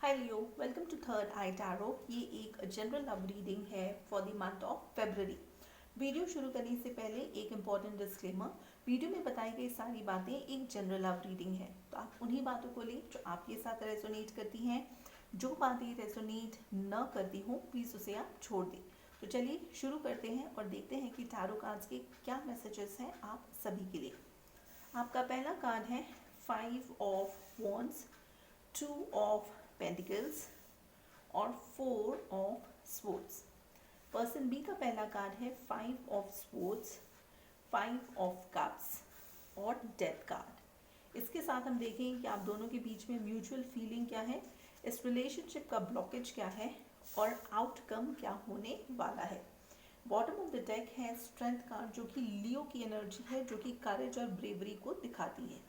Hi Leo, welcome to third eye tarot. ये एक general love reading है for the month of February. Video शुरू करने से पहले एक इम्पॉर्टेंट डिस्क्लेमर। वीडियो में बताई गई सारी बातें एक जनरल लव रीडिंग है, तो आप उन्हीं बातों को लें जो आपके साथ रेजोनेट करती हैं। जो बातें रेजोनेट न करती हों प्लीज़ उसे आप छोड़ दें। तो चलिए शुरू करते हैं और देखते हैं कि टैरो कार्ड्स के क्या मैसेजेस हैं आप सभी के लिए। आपका पहला कार्ड है 5 ऑफ वॉन्ड्स, 2 ऑफ पेंटिकल्स और 4 ऑफ स्वॉर्ड्स। पर्सन बी का पहला कार्ड है 5 ऑफ स्वॉर्ड्स, 5 ऑफ कप्स और डेथ कार्ड। इसके साथ हम देखेंगे कि आप दोनों के बीच में म्यूचुअल फीलिंग क्या है, इस रिलेशनशिप का ब्लॉकेज क्या है और आउटकम क्या होने वाला है। बॉटम ऑफ द डेक है स्ट्रेंथ कार्ड, जो कि लियो की एनर्जी है, जो कि करेज और ब्रेवरी को दिखाती है।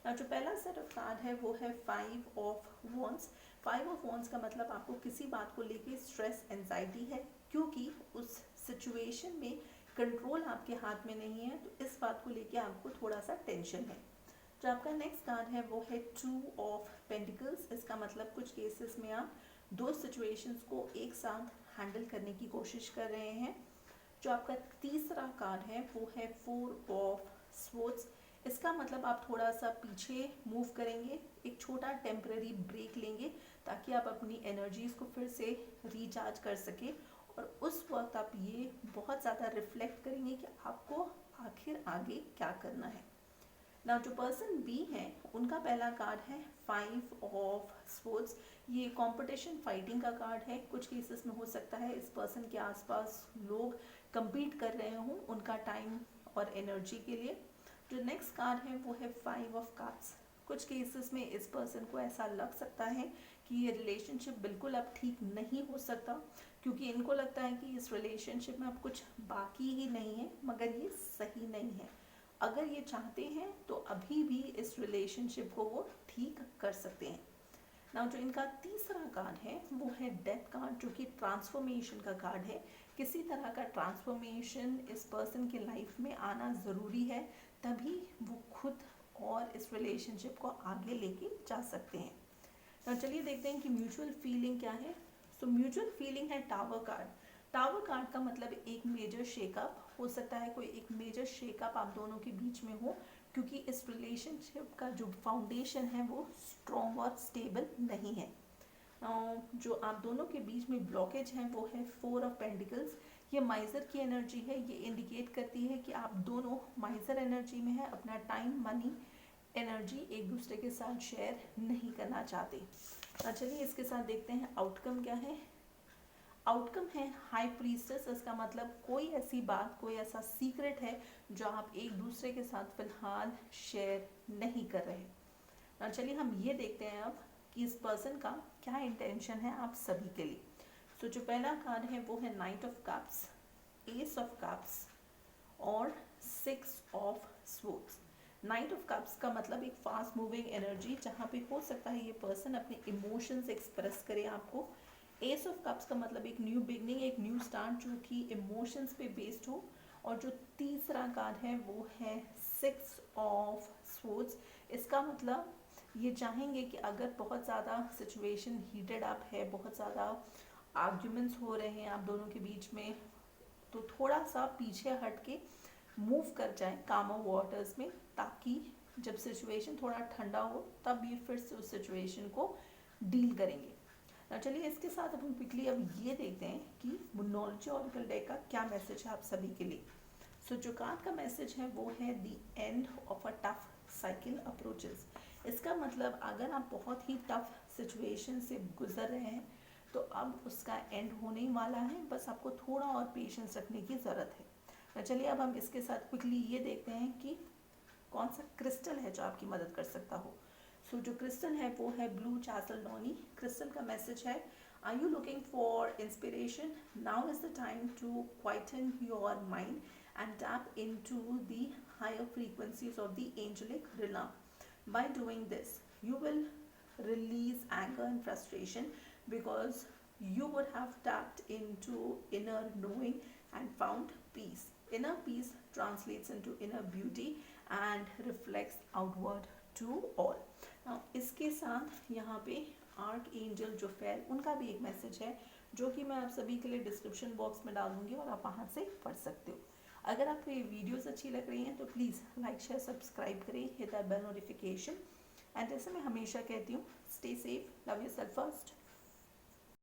जो पहला सेट ऑफ कार्ड है वो है 5 ऑफ वॉन्ड्स। 5 ऑफ वॉन्ड्स का मतलब आपको किसी बात को लेके स्ट्रेस एंजाइटी है, क्योंकि उस सिचुएशन में कंट्रोल आपके हाथ में नहीं है, तो इस बात को लेके आपको थोड़ा सा टेंशन है। जो आपका नेक्स्ट कार्ड है वो है 2 ऑफ पेंटिकल्स। इसका मतलब कुछ केसेस में आप दो सिचुएशंस को एक साथ हैंडल करने की कोशिश कर रहे हैं। जो आपका तीसरा कार्ड है वो है 4 ऑफ स्वॉर्ड्स। इसका मतलब आप थोड़ा सा पीछे मूव करेंगे, एक छोटा टेम्पररी ब्रेक लेंगे ताकि आप अपनी एनर्जीज को फिर से रिचार्ज कर सके, और उस वक्त आप ये बहुत ज़्यादा रिफ्लेक्ट करेंगे कि आपको आखिर आगे क्या करना है। ना जो पर्सन बी है उनका पहला कार्ड है 5 ऑफ स्वॉर्ड्स। ये कंपटीशन फाइटिंग का कार्ड है। कुछ केसेस में हो सकता है इस पर्सन के आसपास लोग compete कर रहे हों उनका टाइम और एनर्जी के लिए। जो नेक्स्ट कार्ड है वो है 5 ऑफ कप्स। कुछ केसेस में इस पर्सन को ऐसा लग सकता है कि ये रिलेशनशिप बिल्कुल अब ठीक नहीं हो सकता, क्योंकि इनको लगता है कि इस रिलेशनशिप में अब कुछ बाकी ही नहीं है, मगर ये सही नहीं है। अगर ये चाहते हैं तो अभी भी इस रिलेशनशिप को वो ठीक कर सकते हैं। नाउ जो इनका तीसरा कार्ड है वो है डेथ कार्ड, जो कि ट्रांसफॉर्मेशन का कार्ड है। किसी तरह का ट्रांसफॉर्मेशन इस पर्सन के लाइफ में आना ज़रूरी है, तभी वो खुद और इस रिलेशनशिप को आगे लेके जा सकते हैं। तो चलिए देखते हैं कि म्यूचुअल फीलिंग क्या है। सो म्यूचुअल फीलिंग है टावर कार्ड। टावर कार्ड का मतलब एक मेजर शेकअप हो सकता है, कोई एक मेजर शेकअप आप दोनों के बीच में हो, क्योंकि इस रिलेशनशिप का जो फाउंडेशन है वो स्ट्रॉन्ग और स्टेबल नहीं है। जो आप दोनों के बीच में ब्लॉकेज है वो है 4 ऑफ पेंटिकल्स। ये माइजर की एनर्जी है। ये इंडिकेट करती है कि आप दोनों माइजर एनर्जी में है, अपना टाइम मनी एनर्जी एक दूसरे के साथ शेयर नहीं करना चाहते। चलिए इसके साथ देखते हैं आउटकम क्या है। आउटकम है हाई प्रीस्टेस। इसका मतलब कोई ऐसी बात, कोई ऐसा सीक्रेट है जो आप एक दूसरे के साथ फिलहाल शेयर नहीं कर रहे। चलिए हम ये देखते हैं अब कि इस पर्सन का क्या इंटेंशन है आप सभी के लिए। सो जो पहला कार्ड है वो है 9 of cups, S of cups और 6 ऑफ स्वॉर्ड्स। 9 ऑफ कप्स का मतलब एक फास्ट मूविंग एनर्जी, जहाँ पे हो सकता है ये पर्सन अपने इमोशंस एक्सप्रेस करे आपको। एस ऑफ कप्स का मतलब एक न्यू बिगनिंग, एक न्यू स्टार्ट, जो कि इमोशंस पे बेस्ड हो। और जो तीसरा कार्ड है वो है 6 ऑफ स्वॉर्ड्स। इसका मतलब ये चाहेंगे कि अगर बहुत ज़्यादा सिचुएशन हीटेड अप है, बहुत ज़्यादा आर्ग्यूमेंट्स हो रहे हैं आप दोनों के बीच में, तो थोड़ा सा पीछे हट के मूव कर जाएं कामर वाटर्स में, ताकि जब सिचुएशन थोड़ा ठंडा हो तब ये फिर से उस सिचुएशन को डील करेंगे। चलिए इसके साथ अब हम क्विकली अब ये देखते हैं कि न्यूमरोलॉजी ऑरेकल डेक का क्या मैसेज है आप सभी के लिए। सो जो कार्ड का मैसेज है वो है the end of a tough cycle approaches. इसका मतलब अगर आप बहुत ही टफ सिचुएशन से गुजर रहे हैं तो अब उसका एंड होने ही वाला है, बस आपको थोड़ा और पेशेंस रखने की ज़रूरत है। चलिए अब हम इसके साथ क्विकली ये देखते हैं कि कौन सा क्रिस्टल है जो आपकी मदद कर सकता हो। सो जो क्रिस्टल है वो है ब्लू चासलडोनी। क्रिस्टल का मैसेज है, are you looking for inspiration? Now is the time to quieten your mind and tap into the higher frequencies of the angelic realm. By doing this, you will release anger and frustration, because you would have tapped into inner knowing and found peace. Inner peace translates into inner beauty and reflects outward to all. Now, इसके साथ यहाँ पे arc angel जोफेल, उनका भी एक message है जो कि मैं आप सभी के लिए डिस्क्रिप्शन बॉक्स में डाल दूंगी और आप वहाँ से पढ़ सकते हो। अगर आपको ये वीडियोस अच्छी लग रही हैं तो प्लीज़ लाइक शेयर सब्सक्राइब करें, hit that bell notification. And जैसे मैं हमेशा कहती हूँ, stay safe, love yourself first.